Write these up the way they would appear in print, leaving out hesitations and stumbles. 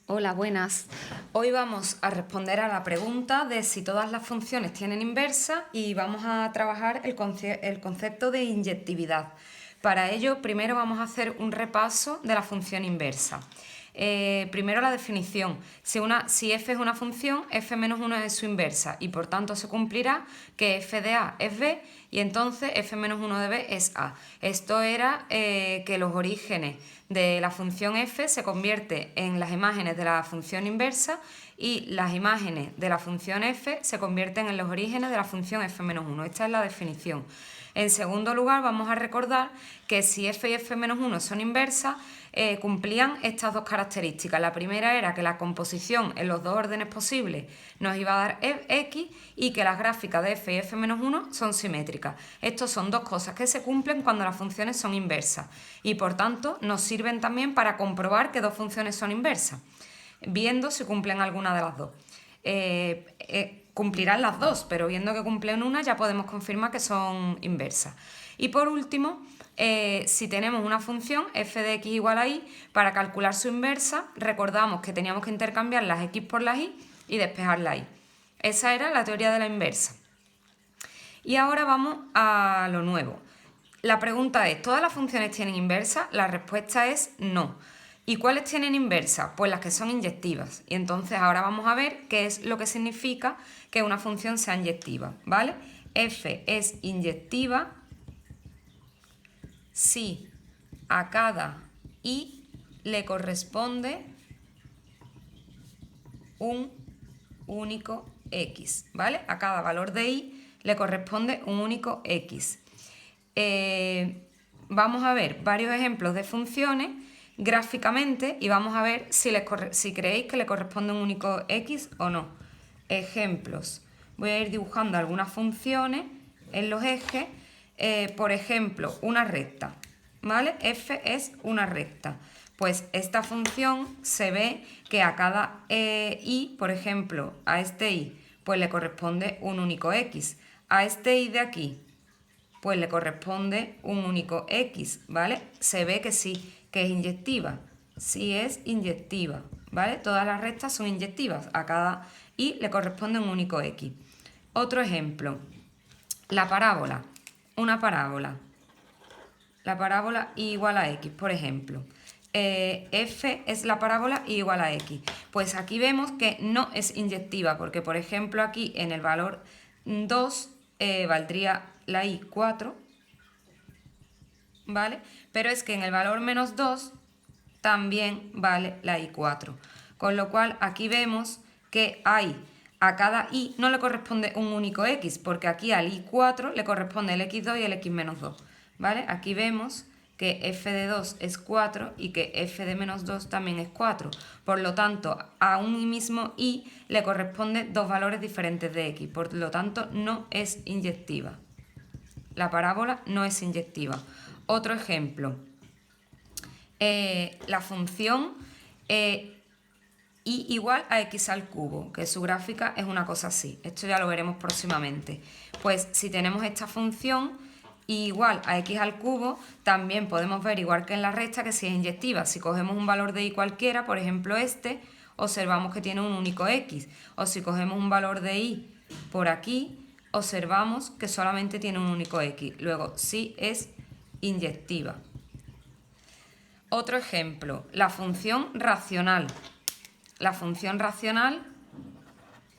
Hola, buenas. Hoy vamos a responder a la pregunta de si todas las funciones tienen inversa y vamos a trabajar el concepto de inyectividad. Para ello, primero vamos a hacer un repaso de la función inversa. Primero la definición. Si f es una función, f menos 1 es su inversa y por tanto se cumplirá que f de a es b y entonces f menos 1 de b es a. Esto era que los orígenes de la función f se convierte en las imágenes de la función inversa y las imágenes de la función f se convierten en los orígenes de la función f menos 1. Esta es la definición. En segundo lugar, vamos a recordar que si f y f menos 1 son inversas, cumplían estas dos características. La primera era que la composición en los dos órdenes posibles nos iba a dar x y que las gráficas de f y f menos 1 son simétricas. Estas son dos cosas que se cumplen cuando las funciones son inversas y por tanto nos sirven también para comprobar que dos funciones son inversas, viendo si cumplen alguna de las dos. Cumplirán las dos, pero viendo que cumplen una ya podemos confirmar que son inversas. Y por último, si tenemos una función f de x igual a y, para calcular su inversa recordamos que teníamos que intercambiar las x por las y despejar la y. Esa era la teoría de la inversa. Y ahora vamos a lo nuevo. La pregunta es, ¿todas las funciones tienen inversa? La respuesta es no. ¿Y cuáles tienen inversa? Pues las que son inyectivas. Y entonces ahora vamos a ver qué es lo que significa que una función sea inyectiva, ¿vale? F es inyectiva si a cada y le corresponde un único x, ¿vale? A cada valor de y le corresponde un único x. Vamos a ver varios ejemplos de funciones gráficamente y vamos a ver si creéis que le corresponde un único x o no. Ejemplos. Voy a ir dibujando algunas funciones en los ejes. Por ejemplo, una recta, ¿vale? F es una recta. Pues esta función se ve que a cada y, por ejemplo, a este y, pues le corresponde un único x. A este y de aquí, pues le corresponde un único x, ¿vale? Se ve que sí, que es inyectiva. Sí es inyectiva, ¿vale? Todas las rectas son inyectivas. A cada y le corresponde un único x. Otro ejemplo. La parábola. Una parábola. La parábola y igual a x, por ejemplo. F es la parábola y igual a x. Pues aquí vemos que no es inyectiva, porque por ejemplo aquí en el valor 2 valdría la y 4, ¿vale? Pero es que en el valor menos 2 también vale la y 4. Con lo cual aquí vemos que a cada y no le corresponde un único x, porque aquí al y 4 le corresponde el x2 y el x menos 2, ¿vale? Aquí vemos que f de 2 es 4 y que f de menos 2 también es 4. Por lo tanto, a un y mismo y le corresponde dos valores diferentes de x. Por lo tanto, no es inyectiva. La parábola no es inyectiva. Otro ejemplo. La función y igual a x al cubo, que su gráfica es una cosa así. Esto ya lo veremos próximamente. Pues si tenemos esta función y igual a x al cubo, también podemos ver, igual que en la recta, que si es inyectiva. Si cogemos un valor de y cualquiera, por ejemplo este, observamos que tiene un único x. O si cogemos un valor de y por aquí, observamos que solamente tiene un único x. Luego, sí es inyectiva. Otro ejemplo, la función racional. La función racional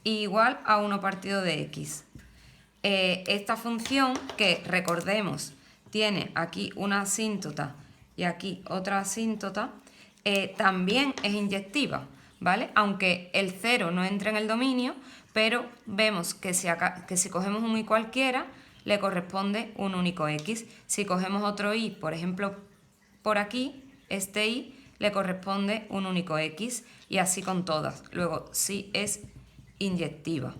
igual a 1 partido de x. Esta función, que recordemos, tiene aquí una asíntota y aquí otra asíntota, también es inyectiva, ¿vale? Aunque el 0 no entra en el dominio, pero vemos que si cogemos un y cualquiera, le corresponde un único x. Si cogemos otro y, por ejemplo, por aquí, este y le corresponde un único x y así con todas. Luego, sí es inyectiva.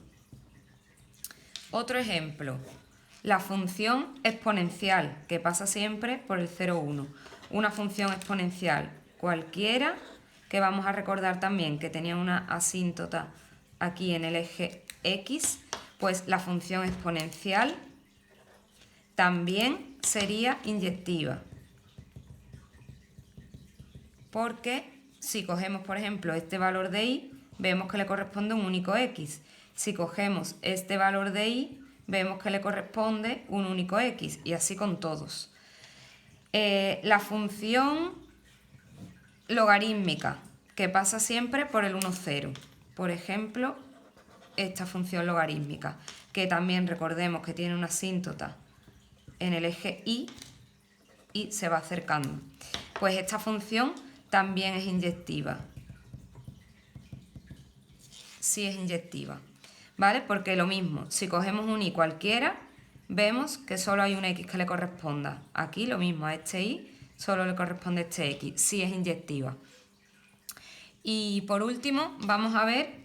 Otro ejemplo, la función exponencial, que pasa siempre por el 0, 1. Una función exponencial cualquiera, que vamos a recordar también que tenía una asíntota aquí en el eje x, pues la función exponencial también sería inyectiva, porque si cogemos, por ejemplo, este valor de y, vemos que le corresponde un único x. Si cogemos este valor de y, vemos que le corresponde un único x, y así con todos. La función logarítmica, que pasa siempre por el 1, 0. Por ejemplo, esta función logarítmica, que también recordemos que tiene una asíntota en el eje y se va acercando. Pues esta función también es inyectiva. Sí es inyectiva, ¿vale? Porque lo mismo, si cogemos un y cualquiera, vemos que solo hay un x que le corresponda. Aquí lo mismo, a este y solo le corresponde este x. Sí es inyectiva. Y por último, vamos a ver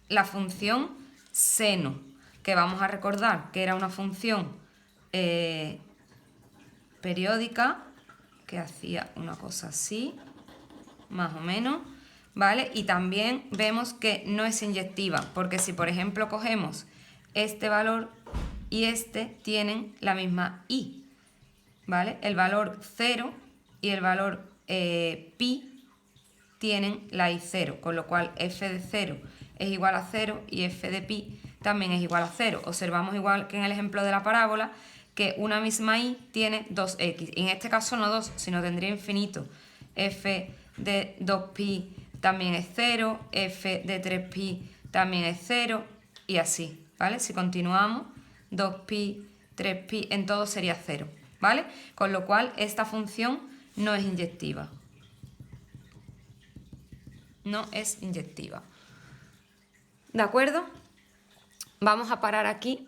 la función seno, que vamos a recordar que era una función periódica, que hacía una cosa así, más o menos, ¿vale? Y también vemos que no es inyectiva, porque si por ejemplo cogemos este valor y este tienen la misma y, ¿vale? El valor 0 y el valor pi tienen la i 0, con lo cual f de 0 es igual a 0 y f de pi también es igual a 0. Observamos igual que en el ejemplo de la parábola que una misma i tiene 2x, y en este caso no 2, sino tendría infinito. F de 2pi también es 0, f de 3pi también es 0, y así, ¿vale? Si continuamos, 2pi, 3pi, en todo sería 0, ¿vale? Con lo cual esta función no es inyectiva. No es inyectiva. ¿De acuerdo? Vamos a parar aquí